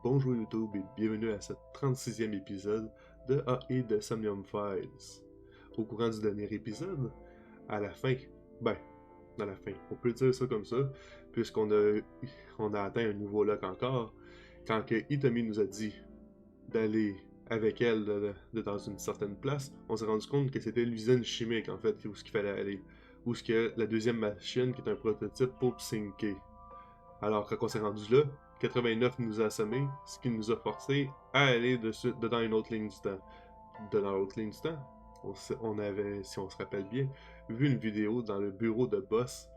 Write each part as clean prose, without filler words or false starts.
Bonjour YouTube et bienvenue à ce 36e épisode de AI de Somnium Files. Au courant du dernier épisode, à la fin, on peut dire ça comme ça, puisqu'on a atteint un nouveau lock encore, quand que Hitomi nous a dit d'aller avec elle dans une certaine place, on s'est rendu compte que c'était l'usine chimique en fait, où ce qu'il fallait aller, où ce que la deuxième machine qui est un prototype pour Psyche. Alors quand on s'est rendu là, 89 nous a assommés, ce qui nous a forcé à aller dedans une autre ligne du temps. Dans l'autre ligne du temps, on avait, si on se rappelle bien, vu une vidéo dans le bureau de Boss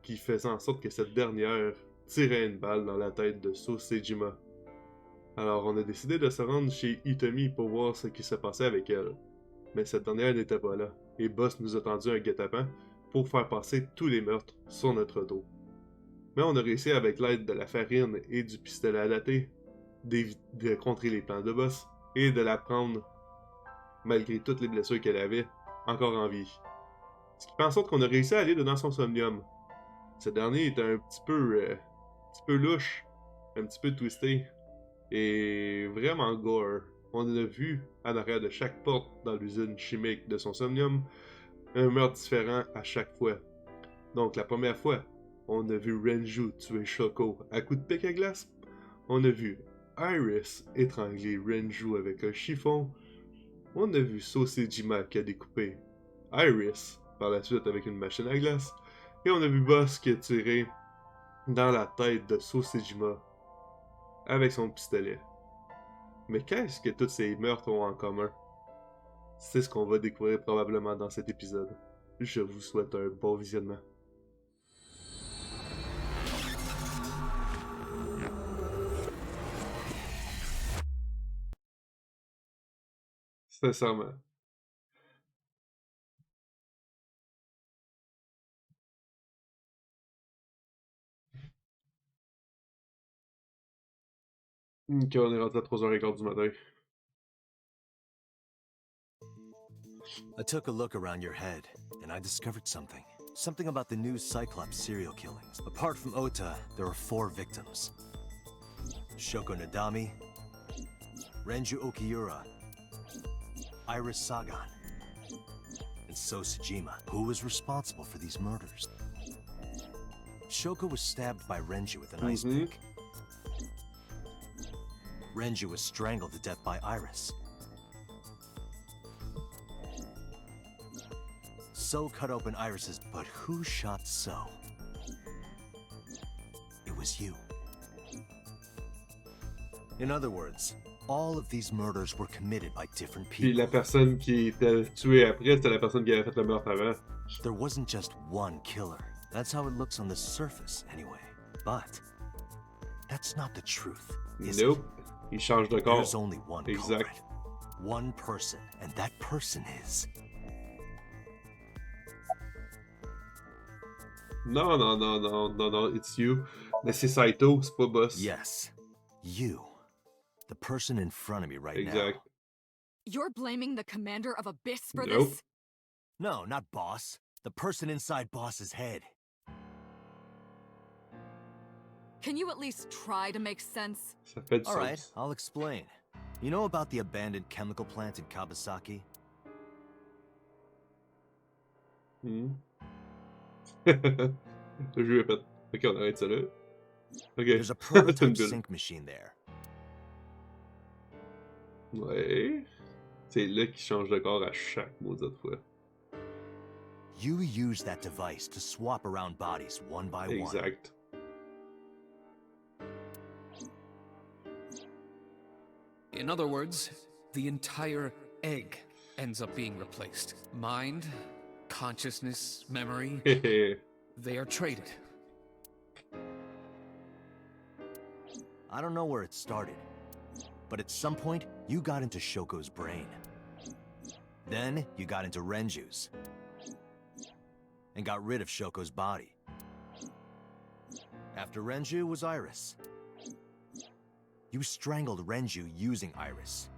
qui faisait en sorte que cette dernière tirait une balle dans la tête de Sosejima. Alors on a décidé de se rendre chez Hitomi pour voir ce qui se passait avec elle. Mais cette dernière n'était pas là, et Boss nous a tendu un guet-apens pour faire passer tous les meurtres sur notre dos. Mais on a réussi avec l'aide de la farine et du pistolet à dater de contrer les plans de Boss et de la prendre, malgré toutes les blessures qu'elle avait, encore en vie. Ce qui fait en sorte qu'on a réussi à aller dans son Somnium. Ce dernier était un petit peu louche, un petit peu twisté et vraiment gore. On a vu en arrière de chaque porte dans l'usine chimique de son Somnium un meurtre différent à chaque fois. Donc la première fois, on a vu Renju tuer Shoko à coups de pic à glace. On a vu Iris étrangler Renju avec un chiffon. On a vu Sosejima qui a découpé Iris par la suite avec une machine à glace. Et on a vu Boss qui a tiré dans la tête de Sosejima avec son pistolet. Mais qu'est-ce que tous ces meurtres ont en commun? C'est ce qu'on va découvrir probablement dans cet épisode. Je vous souhaite un bon visionnement. Sincèrement. Ok, on est rentré à 3h15 du matin. I took a look around your head, and I discovered something. Something about the new Cyclops serial killings. Apart from Ota, there are 4 victims. Shoko Nadami, Renju Okiura, Iris Sagan, and Sosejima. Who was responsible for these murders? Shoko was stabbed by Renju with an ice pick. Renju was strangled to death by Iris. So cut open Iris's, but who shot So? It was you. In other words, all of these murders were committed by different Puis people. la personne qui était tuée après, c'était la personne qui avait fait le meurtre avant. There wasn't just one killer. That's how it looks on the surface, anyway. But that's not the truth, is Nope. it? Il change de corps. There's only one culprit. Exact. One person, and that person is... Non, it's you. Mais c'est Saito, c'est pas Boss. Yes, you. The person in front of me right Exact. now. You're blaming the commander of Abyss for Nope. this? No, not Boss. The person inside Boss's head. Can you at least try to make sense? Ça fait du All right, sens. I'll explain. You know about the abandoned chemical plant in Kawasaki? Le jeu est fait. Ok, on arrête ça là. Ok. There's a C'est une prototype bulle. sync machine there. Ouais. C'est là qu'il change de corps à chaque maudite fois. You use that device to swap around bodies one by one. Exact. In other words, the entire egg ends up being replaced. Mind, consciousness, memory, they are traded. I don't know where it started, but at some point, you got into Shoko's brain. Then, you got into Renju's. And got rid of Shoko's body. After Renju was Iris. You strangled Renju using Iris.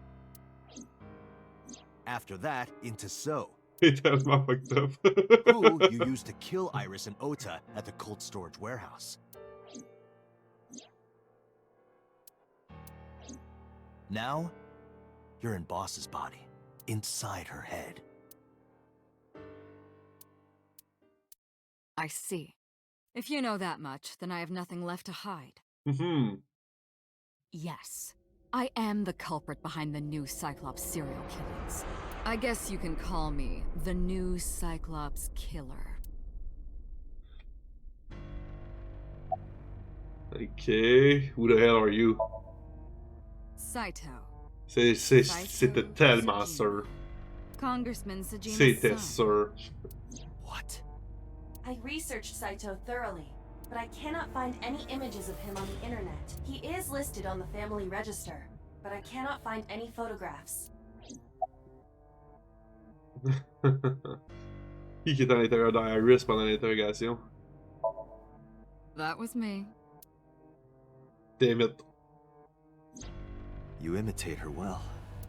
After that, into So, C'est tellement fucked up. who you used to kill Iris and Ota at the cold storage warehouse. Now, you're in Boss's body, inside her head. I see. If you know that much, then I have nothing left to hide. Mhm. Yes, I am the culprit behind the new Cyclops serial killings. I guess you can call me the new Cyclops killer. Ok. Who the hell are you? Saito. C'était tellement sûr. Congressman Sejima's C'était son. sûr. What? I researched Saito thoroughly, but I cannot find any images of him on the internet. He is listed on the family register, but I cannot find any photographs. Qui est à l'intérieur d'Iris pendant l'interrogation? That was me. Damn it. You imitate her well.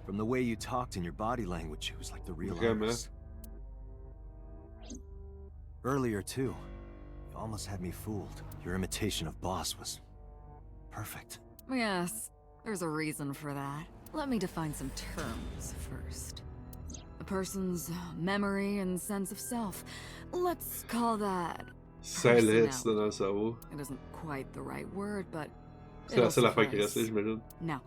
From the way you talked and your body language, it was like the real Vraiment. Iris. Earlier, too, you almost had me fooled. Your imitation of Boss was perfect. Yes, there's a reason for that. Let me define some terms first. A person's memory and sense of self. Let's call that Céleste dans le cerveau. It isn't quite the right word, but C'est la seule it'll affaire qui restait, suffice. j'imagine. Now,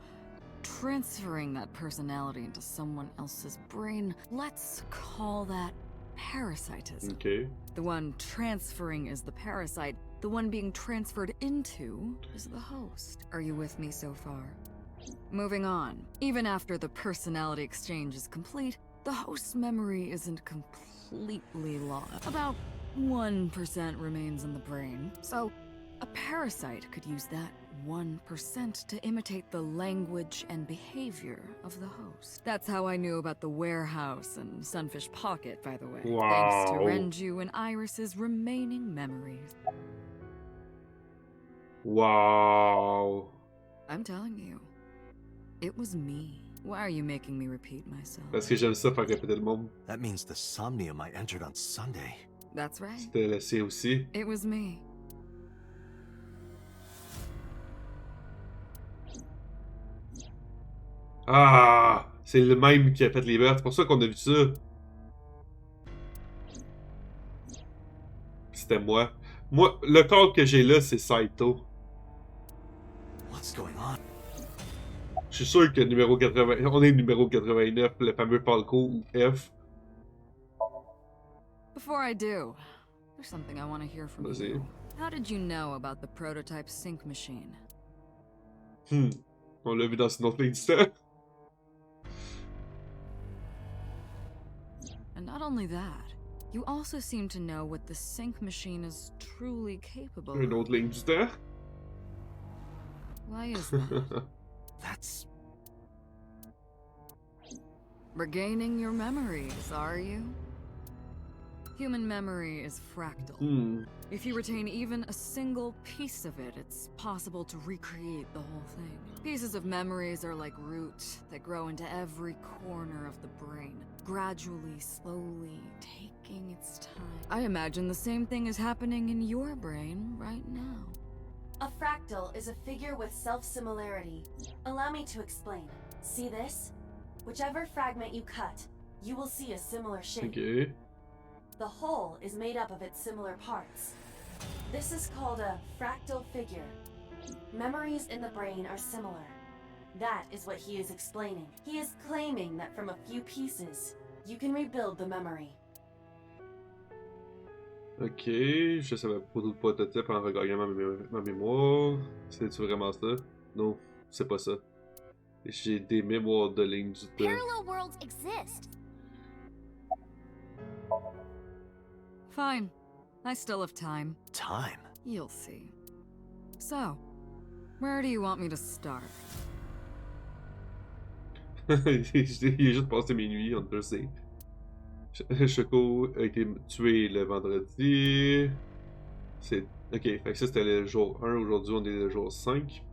transferring that personality into someone else's brain, let's call that parasitism. Ok. The one transferring is the parasite. The one being transferred into is the host. Are you with me so far? Moving on. Even after the personality exchange is complete, the host's memory isn't completely lost. About 1% remains in the brain. So, a parasite could use that 1% to imitate the language and behavior of the host. That's how I knew about the warehouse and Sunfish Pocket, by the way. Thanks to Wow. Renju and Iris's remaining memories. Wow. I'm telling you, it was me. Why are you making me repeat myself? Parce que j'aime ça faire répéter le monde. That means the Somnium I entered on Sunday. That's right. C'était laissé aussi. It was me. Ah! C'est le même qui a fait les meurtres. C'est pour ça qu'on a vu ça. C'était moi. Moi, le corps que j'ai là, c'est Saito. What's going on? Je suis sûr que numéro 80... On est numéro 89, le fameux Falco ou F. Before I do, there's something I want to hear from Vas-y. you. How did you know about the prototype sync machine? On l'a vu dans une autre ligne du temps. And not only that, you also seem to know what the sync machine is truly capable Une of. autre ligne du temps. Why is that? That's... Regaining your memories, are you? Human memory is fractal. If you retain even a single piece of it, it's possible to recreate the whole thing. Pieces of memories are like roots that grow into every corner of the brain, gradually, slowly, taking its time. I imagine the same thing is happening in your brain right now. A fractal is a figure with self-similarity. Allow me to explain. See this? Whichever fragment you cut, you will see a similar shape. Ok. The whole is made up of its similar parts. This is called a fractal figure. Memories in the brain are similar. That is what he is explaining. He is claiming that from a few pieces, you can rebuild the memory. Ok, je savais pas tout prototype en regardant ma mémoire. C'est-tu vraiment ça? Non, c'est pas ça. J'ai des mémoires de lignes du temps. Parallel worlds exist. Fine. I still have time. time. You'll see. So, where do you want me to start? Il est juste passé minuit, on le sait. Choco a été tué le vendredi. C'est... Ok, fait que ça c'était le jour 1, aujourd'hui on est le jour 5.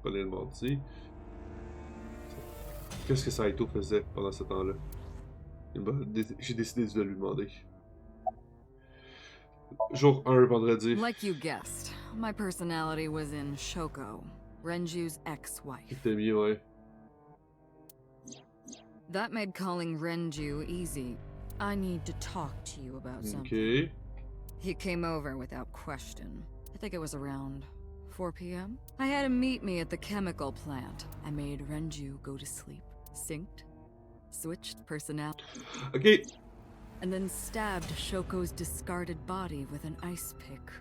On est le mardi. Qu'est-ce que Saito faisait pendant ce temps-là? J'ai décidé de lui demander. Jour 1, vendredi. Like you guessed, my personality was in Shoko, Renju's ex-wife. C'était mieux, ouais. That made calling Renju easy. I need to talk to you about something. Ok. He came over without question. I think it was around 4 p.m. I had him meet me at the chemical plant. I made Renju go to sleep, synced, switched personality, Ok. and then stabbed Shoko's discarded body with an ice pick.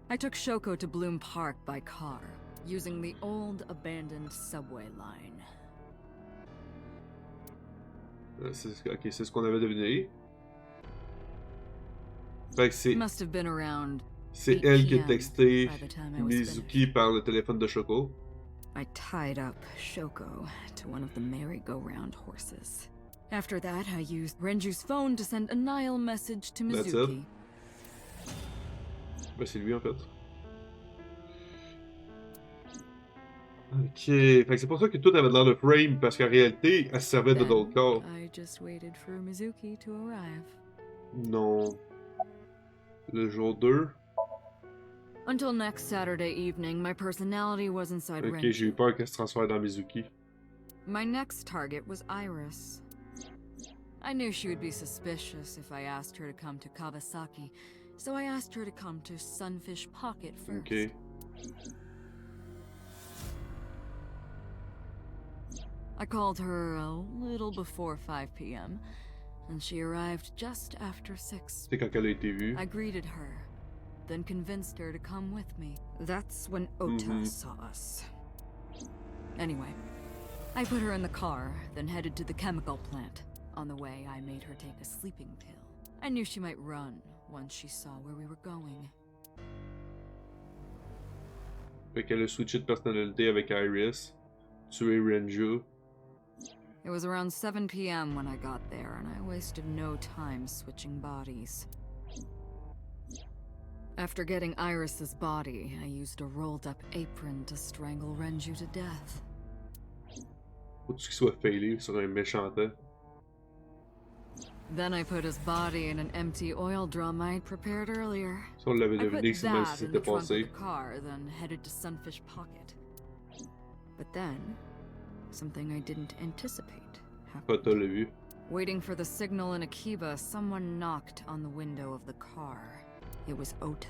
I took Shoko to Bloom Park by car, using the old abandoned subway line. Ok, c'est ce qu'on avait deviné. Fait que c'est... Must have been around C'est 8 elle qui a p.m. texté by the time I was Mizuki par le téléphone de Shoko. I tied up Shoko to one of the merry-go-round horses. After that, I used Renju's phone to send a Nile message to That's it. Mizuki. Ben, c'est lui en fait. Ok, fait que c'est pour ça que tout avait l'air de frame, parce qu'en réalité, elle servait de d'autres corps. I just waited for Mizuki to arrive. Non. Le jour 2. Until next Saturday evening, my personality was inside Ok, j'ai eu Renju. peur qu'elle se transfère dans Mizuki. My next target was Iris. I knew she would be suspicious if I asked her to come to Kawasaki, so I asked her to come to Sunfish Pocket first. Ok. I called her a little before 5 p.m., and she arrived just after 6. C'est quand elle a été vue. I greeted her, then convinced her to come with me. That's when Ota saw us. Anyway, I put her in the car, then headed to the chemical plant. On the way, I made her take a sleeping pill. I knew she might run once she saw where we were going. Fait qu'elle a switché de personnalité avec Iris, tué Renju. It was around 7 p.m. when I got there, and I wasted no time switching bodies. After getting Iris's body, I used a rolled-up apron to strangle Renju to death. Faut-tu qu'il soit failé sur un méchant temps? Then I put his body in an empty oil drum I'd prepared earlier. Si on l'avait I put deviné que c'est même si that in the c'était trunk of the passé. car, then headed to Sunfish Pocket. But then, something I didn't anticipate happened. Pota l'a vu. Waiting for the signal in Akiba, someone knocked on the window of the car. It was Ota.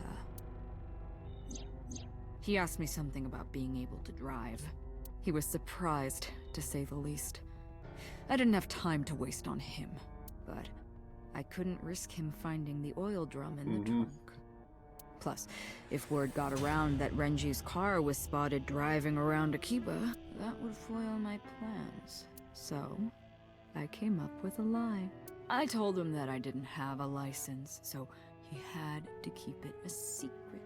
He asked me something about being able to drive. He was surprised, to say the least. I didn't have time to waste on him, but I couldn't risk him finding the oil drum in the trunk. Plus, if word got around that Renji's car was spotted driving around Akiba, that would foil my plans. So, I came up with a lie. I told him that I didn't have a license, so he had to keep it a secret.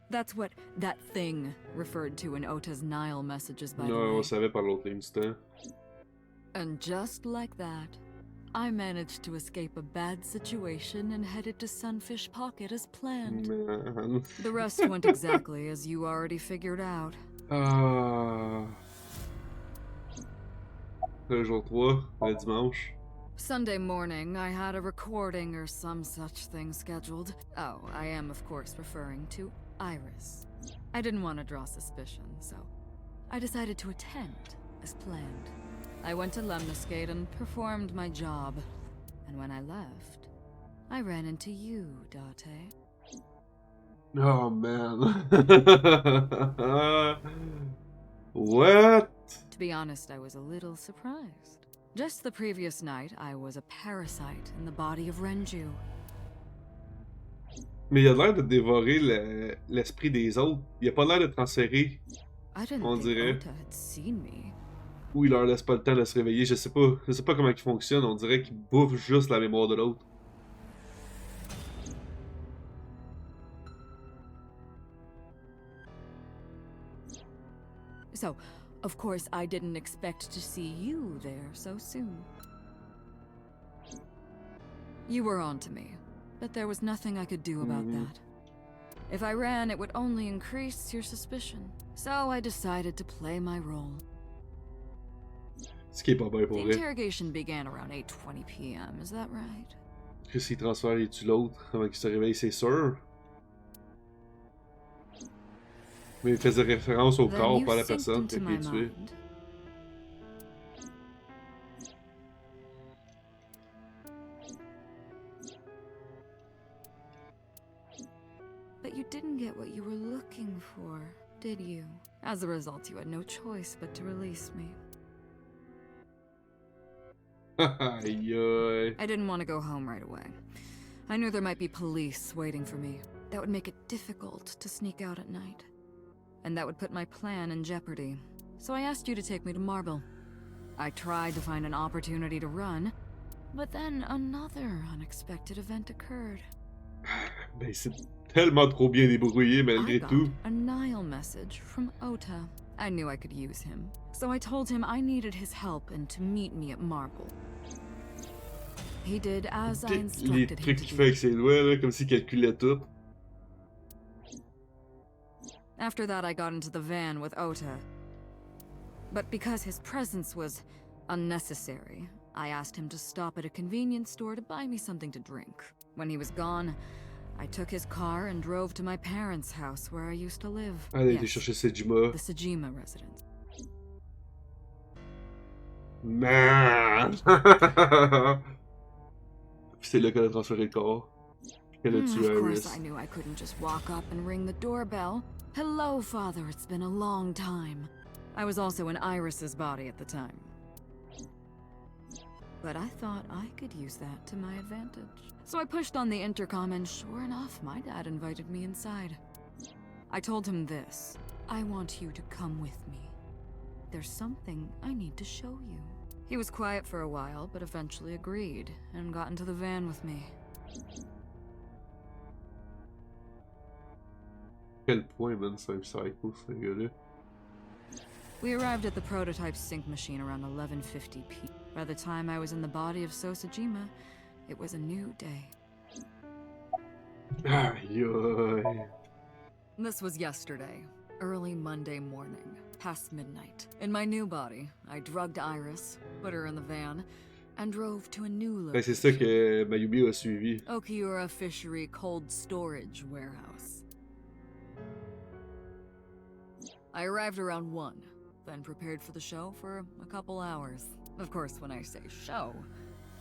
That's what that thing referred to in Ota's Nile messages, by the Non, way. on savait par l'autre ligne du temps. And just like that, I managed to escape a bad situation and headed to Sunfish Pocket as planned. Man. The rest went exactly as you already figured out. Ah. Le jour 3, le dimanche. Sunday morning, I had a recording or some such thing scheduled. Oh, I am, of course, referring to Iris. I didn't want to draw suspicion, so I decided to attend as planned. I went to Lemniscate and performed my job. And when I left, I ran into you, Date. Oh man. What? To be honest, I was a little surprised. Just the previous night, I was a parasite in the body of Renju. Mais il a l'air de dévorer l'esprit des autres. Il a pas l'air de transférer. I didn't On think dirait. Ota had seen me. Ou il leur laisse pas le temps de se réveiller. Je sais pas comment il fonctionne. On dirait qu'il bouffe juste la mémoire de l'autre. So, of course, I didn't expect to see you there so soon. You were on to me, but there was nothing I could do about that. If I ran, it would only increase your suspicion. So I decided to play my role. Ce qui est pas bien The pour elle. interrogation began around 8:20 p.m., is that right? Que s'il transfère et tue l'autre avant qu'il se réveille, c'est sûr. Mais il faisait référence au Then corps, you pas à la synced personne into qui my est tuée. mind. But you didn't get what you were looking for, did you? As a result, you had no choice but to release me. Aïe aïe. I didn't want to go home right away. I knew there might be police waiting for me. That would make it difficult to sneak out at night. And that would put my plan in jeopardy. So I asked you to take me to Marble. I tried to find an opportunity to run, but then another unexpected event occurred. Ben c'est tellement trop bien débrouillé I malgré got tout. a Nile message from Ota. I knew I could use him. So I told him I needed his help and to meet me at Marble. He did as I Les instructed him trucs to qu'il do. fait avec ses doigts, là, comme s'il calculait tout. After that, I got into the van with Ota. But because his presence was unnecessary, I asked him to stop at a convenience store to buy me something to drink. When he was gone, I took his car and drove to my parents' house where I used to live. Elle a été Yes, chercher Sejima. the Sejima residence. Man! Puis c'est là qu'elle a transféré le corps. Qu'elle a tué Of course, Iris. I knew I couldn't just walk up and ring the doorbell. Hello, Father, it's been a long time. I was also in Iris's body at the time. But I thought I could use that to my advantage. So I pushed on the intercom and sure enough, my dad invited me inside. I told him this. I want you to come with me. There's something I need to show you. He was quiet for a while, but eventually agreed and got into the van with me. Quel point, man, c'est un psycho, ce gars-là. We arrived at the prototype sync machine around 11:50 p. By the time I was in the body of Sosajima, it was a new day. Aïe aïe. This was yesterday, early Monday morning, past midnight. In my new body, I drugged Iris, put her in the van, and drove to a new Ben, c'est ça location. que Mayumi a suivi. Okiura Fishery Cold Storage Warehouse. I arrived around 1, then prepared for the show for a couple hours. Of course, when I say show,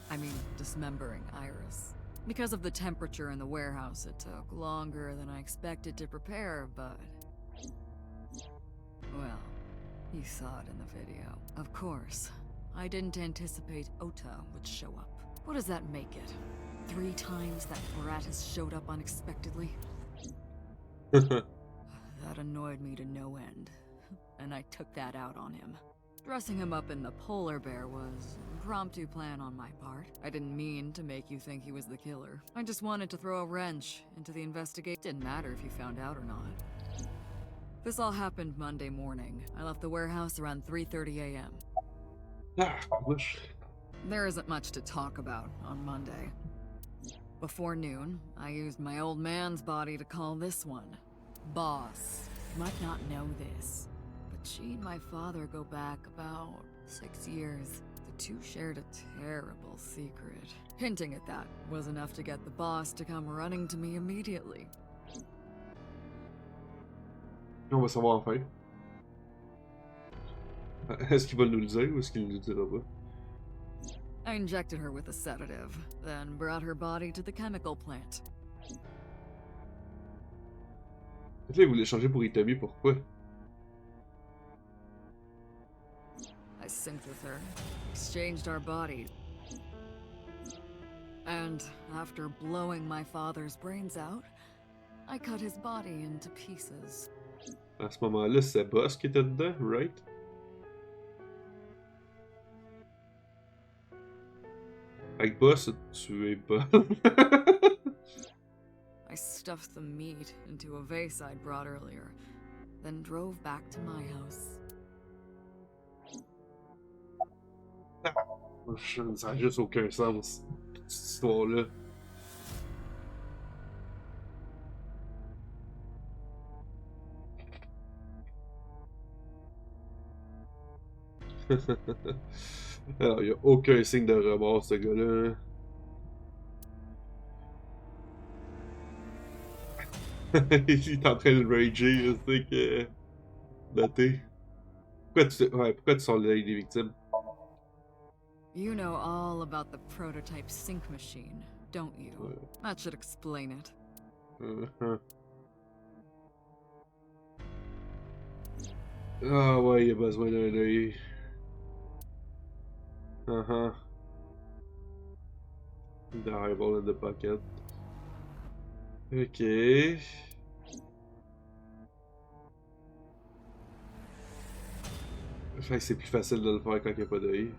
I mean dismembering Iris. Because of the temperature in the warehouse, it took longer than I expected to prepare, but... well, you saw it in the video. Of course, I didn't anticipate Ota would show up. What does that make it? 3 times that brat has showed up unexpectedly? That annoyed me to no end, and I took that out on him. Dressing him up in the polar bear was an impromptu plan on my part. I didn't mean to make you think he was the killer. I just wanted to throw a wrench into the investigation. Didn't matter if you found out or not. This all happened Monday morning. I left the warehouse around 3:30 a.m. Ah, wesh. There isn't much to talk about on Monday. Before noon, I used my old man's body to call this one Boss. You might not know this, but she and my father go back about 6 years. The two shared a terrible secret. Hinting at that was enough to get the boss to come running to me immediately. On va savoir enfin. Est-ce qu'il va nous le dire ou est-ce qu'il nous le dira pas? I injected her with a sedative, then brought her body to the chemical plant. Là, il voulait changer pour Itami, pourquoi? I synced with her, exchanged our bodies. And after blowing my father's brains out, I cut his body into pieces. À ce moment-là, c'est Boss qui était dedans, right? Avec Boss, tu es pas. I stuffed the meat into a vase I'd brought earlier, then drove back to my house. Ça n'a juste aucun sens, cette histoire-là. Alors, il n'y a aucun signe de remords, ce gars-là. Il est en train de rager, je sais que... Noté. Pourquoi tu sors l'œil des victimes? You know all about the prototype sync machine, don't you? Ouais. That should explain it. Ah ouais, il a besoin d'un œil. The eyeball in the pocket. Ok. Fait que c'est plus facile de le faire quand il n'y a pas d'œil.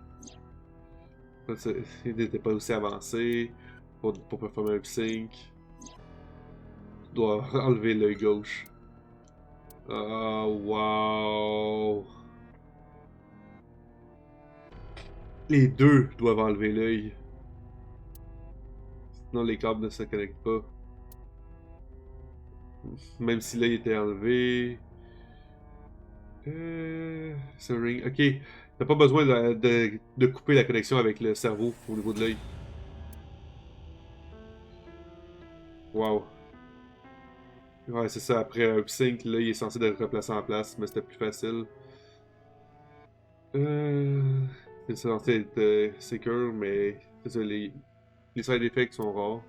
Il n'était pas aussi avancé pour performer un sync. Tu dois enlever l'œil gauche. Oh, wow! Les deux doivent enlever l'œil. Sinon, les câbles ne se connectent pas. Même si l'œil était enlevé. Ce ring. Ok. T'as pas besoin de couper la connexion avec le cerveau au niveau de l'œil. Wow. Ouais, c'est ça. Après un sync, l'œil est censé être replacé en place, mais c'était plus facile. C'est censé être secure, mais c'est ça, les side effects sont rares.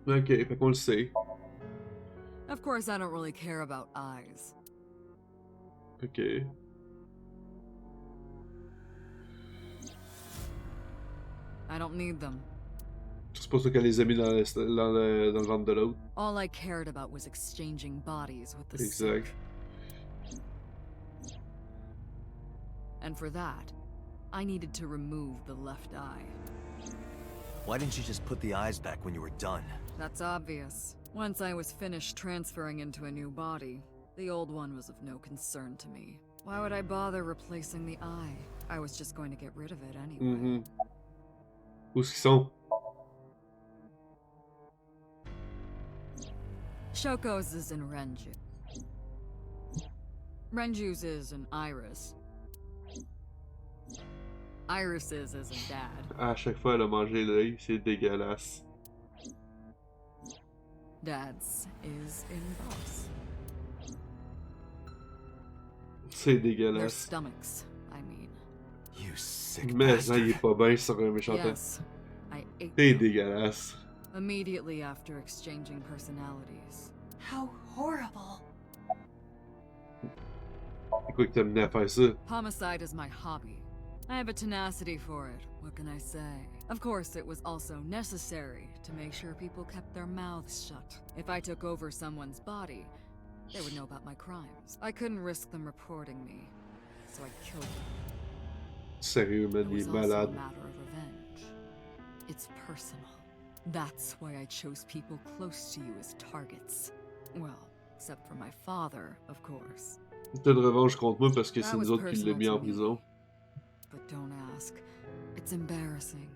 Ok, fait qu'on le sait. Of course, I don't really care about eyes. Ok. I don't need them. C'est pour ça qu'elle les a mis dans le ventre de l'autre. All I cared about was exchanging bodies with the Exact. sick. And for that, I needed to remove the left eye. Why didn't you just put the eyes back when you were done? That's obvious. Once I was finished transferring into a new body, the old one was of no concern to me. Why would I bother replacing the eye? I was just going to get rid of it anyway. Où est-ce qu'ils sont? Shoko's is in Renju. Renju's is in Iris. Iris's is in Dad. À chaque fois, elle a mangé l'œil, c'est dégueulasse. Dad's is in Boss. C'est Their dégueulasse. stomachs, I mean. You sick Mais ça, il est bastard. pas bien sur un méchant. Yes, I ate C'est them dégueulasse. immediately after exchanging personalities. How horrible. C'est quoi que t'as mené à faire ça? Homicide is my hobby. I have a tenacity for it, what can I say? Of course, it was also necessary to make sure people kept their mouths shut. If I took over someone's body, they would know about my crimes. I couldn't risk them reporting me, so I killed them. Sérieux, It man, il was est also a malade. matter of revenge. It's personal. That's why I chose people close to you as targets. Well, except for my father, of course. T'as une revanche contre moi parce que That c'est was nous autres qui l'ont personal mis en to me. prison. But don't ask. It's embarrassing.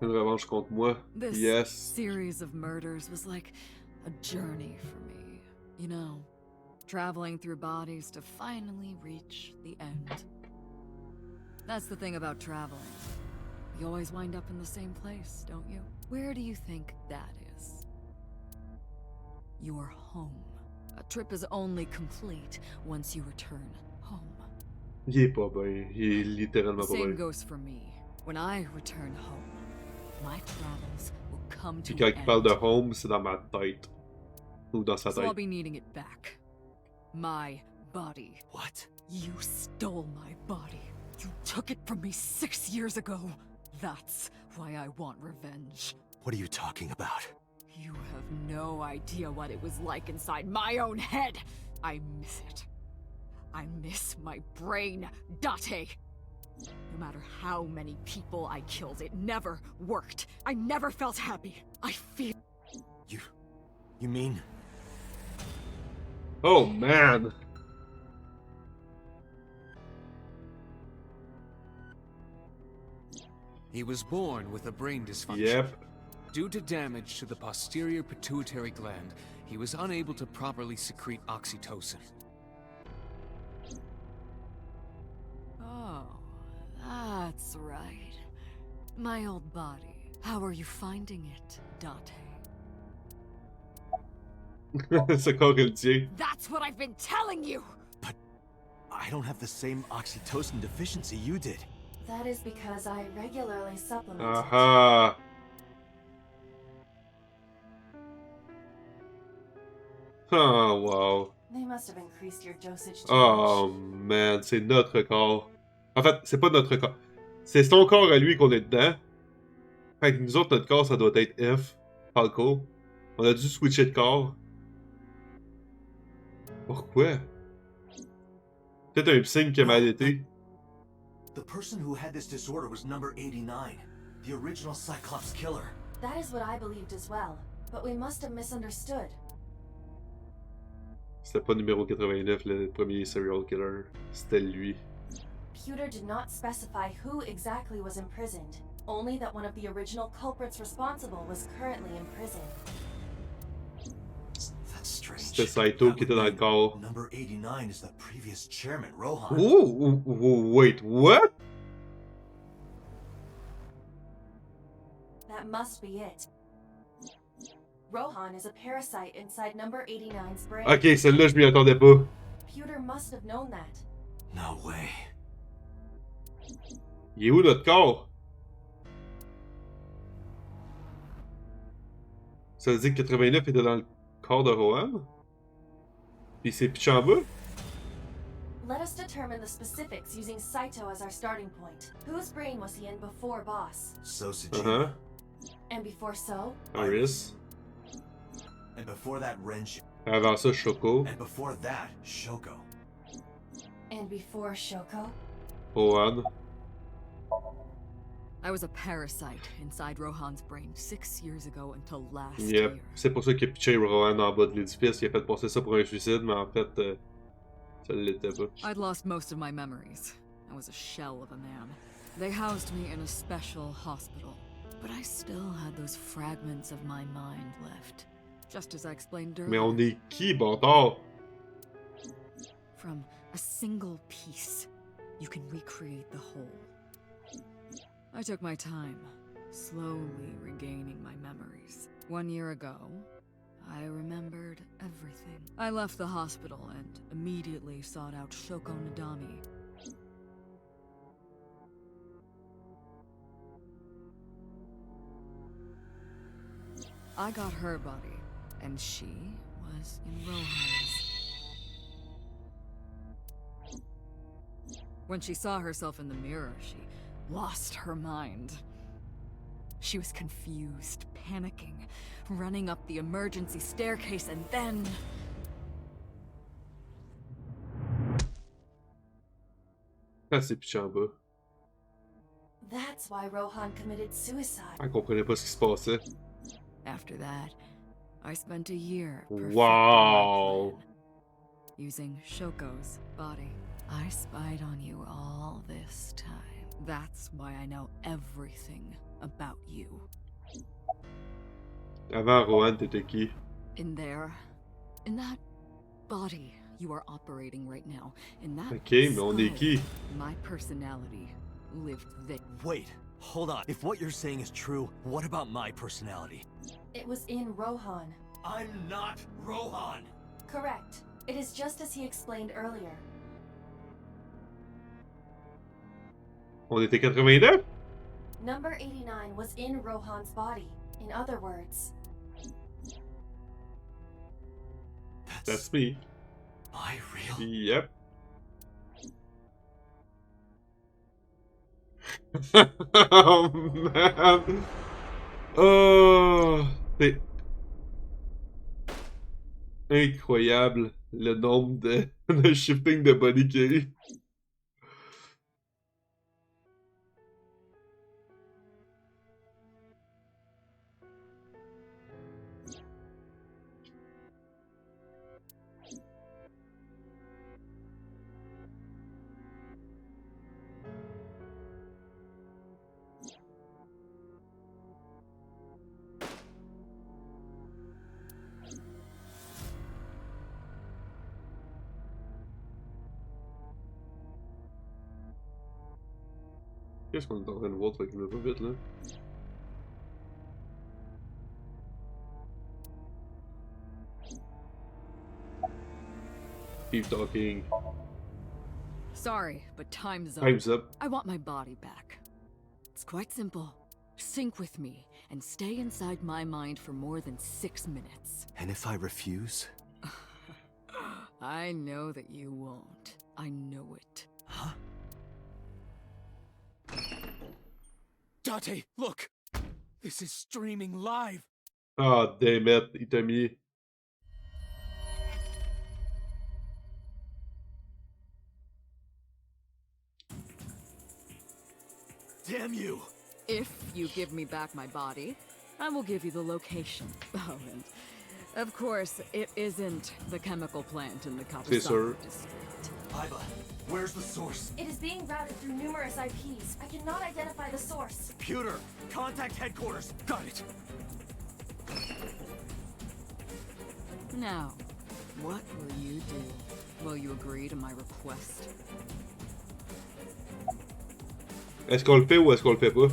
Une revanche contre moi. This Yes. series of murders was like a journey for me. You know, traveling through bodies to finally reach the end. That's the thing about traveling. You always wind up in the same place, don't you? Where do you think that is? Your home. A trip is only complete once you return home. Il est pas bien. Il est littéralement The pas same bien. goes for me. When I return home, my travels will come to Puis quand an il parle de end. home, c'est dans ma tête. Ou dans sa So I'll tête. be needing it back. My body. What? You stole my body. You took it from me 6 years ago. That's why I want revenge. What are you talking about? You have no idea what it was like inside my own head. I miss it. I miss my brain, Date. No matter how many people I killed, it never worked. I never felt happy. I feel... You mean? Oh man! He was born with a brain dysfunction. Yep. Due to damage to the posterior pituitary gland, he was unable to properly secrete oxytocin. Oh, right. My old body. How are you finding it, Date? Ce corps est le tien. That's what I've been telling you! I don't have the same oxytocin deficiency you did. That is because I regularly supplement it. Aha! Oh, wow. They must have increased your dosage too Oh, much. man, c'est notre corps. En fait, c'est pas notre corps. C'est son corps à lui qu'on est dedans. Fait que nous autres, notre corps, ça doit être F. Falco. On a dû switcher de corps. Pourquoi? Peut-être un signe qui a mal été. The person who had this disorder was number 89, the original Cyclops killer. That is what I believed as well, but we must have misunderstood. C'était pas numéro 89, le premier serial killer. C'était lui. Pewter did not specify who exactly was imprisoned, only that one of the original culprits responsible was currently in prison. That's strange. C'était Saito qui était dans le corps. Number 89 is the previous chairman, Rohan. Ooh, wait, what? That must be it. Rohan is a parasite inside number 89's brain. Ok, celle-là, je m'y attendais pas. Pewter must have known that. No way. Il est où notre corps? Ça veut dire que 89 était dans le corps de Rohan? Puis il s'est pitché en bas? Let us determine the specifics using Saito as our starting point. Whose brain was he in before Boss? Sosajima. And before So? Iris. And before that, Renji. Avant ça, Shoko. And before that, Shoko. And before Shoko? Rohan. I was a parasite inside Rohan's brain 6 years ago until last Yep. year. C'est pour ça qu'il a pitché Rohan en bas de l'édifice. Il a fait passer ça pour un suicide, mais en fait, ça l'était pas. I'd lost most of my memories. I was a shell of a man. They housed me in a special hospital, but I still had those fragments of my mind left. Just as I explained Mais on earlier, est qui, bâtard? from a single piece, you can recreate the whole. I took my time, slowly regaining my memories. 1 year ago, I remembered everything. I left the hospital and immediately sought out Shoko Nadami. I got her body, and she was in Rohan's. When she saw herself in the mirror, she lost her mind. She was confused, panicking, running up the emergency staircase, and then... Elle s'est pitchée en bas. That's why Rohan committed suicide. Elle comprenait pas ce qui se passait. After that, I spent a year perfecting Wow. my plan. Using Shoko's body. I spied on you all this time. That's why I know everything about you. Avant Rohan, t'étais qui? In there, in that body you are operating right now, in that Ok, mais on est qui? skull, my personality lived there. Wait, hold on. If what you're saying is true, what about my personality? It was in Rohan. I'm not Rohan! Correct. It is just as he explained earlier. On était 89? Number 89 was in Rohan's body. In other words, That's me. my real... Yep. Oh man. Oh, c'est incroyable le nombre de shifting de body qu'il y a eu. Qu'est-ce qu'on est en train de voir, fait qu'il va pas vite, là? Keep talking. Sorry, but time's up. Time's up. I want my body back. It's quite simple. Sync with me and stay inside my mind for more than 6 minutes. And if I refuse? I know that you won't. I know it. Huh? Date, look! This is streaming live! Ah, damn it, il t'a mis. Damn you! If you give me back my body, I will give you the location. Oh, and of course, it isn't the chemical plant in the C'est sûr. Kawasaki district. Iva, where's the source? It is being routed through numerous IPs. I cannot identify the source. Computer, contact headquarters. Got it! Now, what will you do? Will you agree to my request? Est-ce qu'on le fait ou est-ce qu'on le fait pas?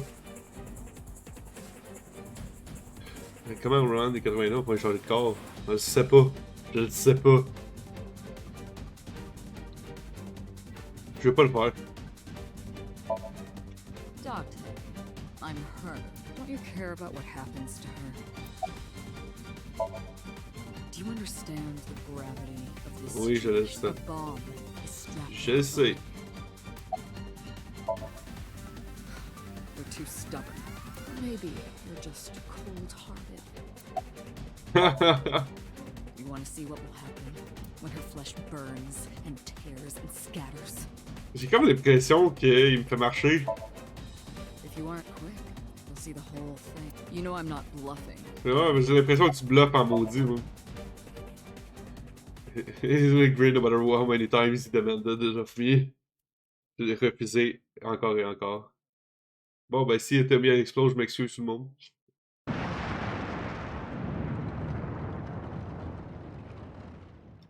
Mais comment Ron des 89 pour changer de corps? Je le sais pas. Je le sais pas. Je vais pas le faire. Doctor, I'm her. Don't you care about what happens to her? Do you understand the gravity of this Oui, je le situation? sais. A bomb is strapped Je le sais. You're too stubborn. Maybe you're just cold-hearted. You want to see what will happen when her flesh burns and tears and scatters? J'ai comme l'impression qu'il me fait marcher. If you aren't quick, you'll see the whole thing. You know I'm not bluffing. Ouais, mais j'ai l'impression que tu bluffes en maudit, moi. He's really great no matter how many times he demanded of me. Je l'ai refusé encore et encore. Bon, ben, si était bien explose, je m'excuse tout le monde.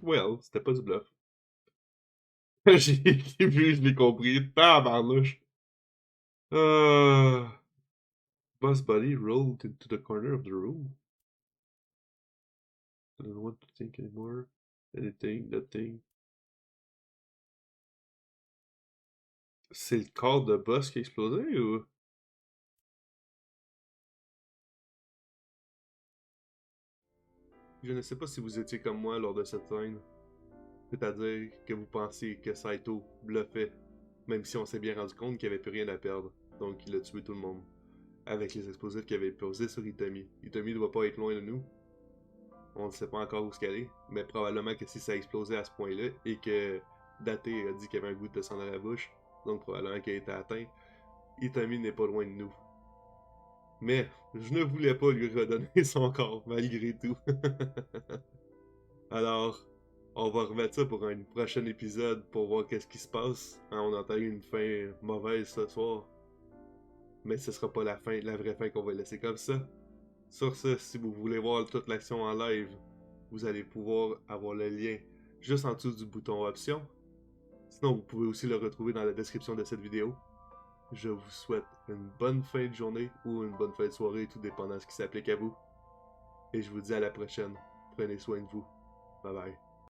Well, c'était pas du bluff. J'ai vu, je l'ai compris. Tabarnouche. Boss body rolled into the corner of the room. I don't want to think anymore. Anything, nothing. C'est le corps de boss qui a explosé ou? Je ne sais pas si vous étiez comme moi lors de cette scène. C'est-à-dire que vous pensiez que Saito bluffait, même si on s'est bien rendu compte qu'il n'y avait plus rien à perdre. Donc il a tué tout le monde. Avec les explosifs qu'il avait posés sur Itami. Itami ne doit pas être loin de nous. On ne sait pas encore où qu'elle est, mais probablement que si ça a explosé à ce point-là et que Date a dit qu'il y avait un goût de sang dans la bouche, donc probablement qu'elle a été atteinte, Itami n'est pas loin de nous. Mais je ne voulais pas lui redonner son corps, malgré tout. Alors, on va remettre ça pour un prochain épisode pour voir qu'est-ce qui se passe. On entend une fin mauvaise ce soir. Mais ce sera pas la fin, la vraie fin qu'on va laisser comme ça. Sur ce, si vous voulez voir toute l'action en live, vous allez pouvoir avoir le lien juste en dessous du bouton option. Sinon, vous pouvez aussi le retrouver dans la description de cette vidéo. Je vous souhaite une bonne fin de journée ou une bonne fin de soirée, tout dépendant de ce qui s'applique à vous. Et je vous dis à la prochaine. Prenez soin de vous. Bye bye.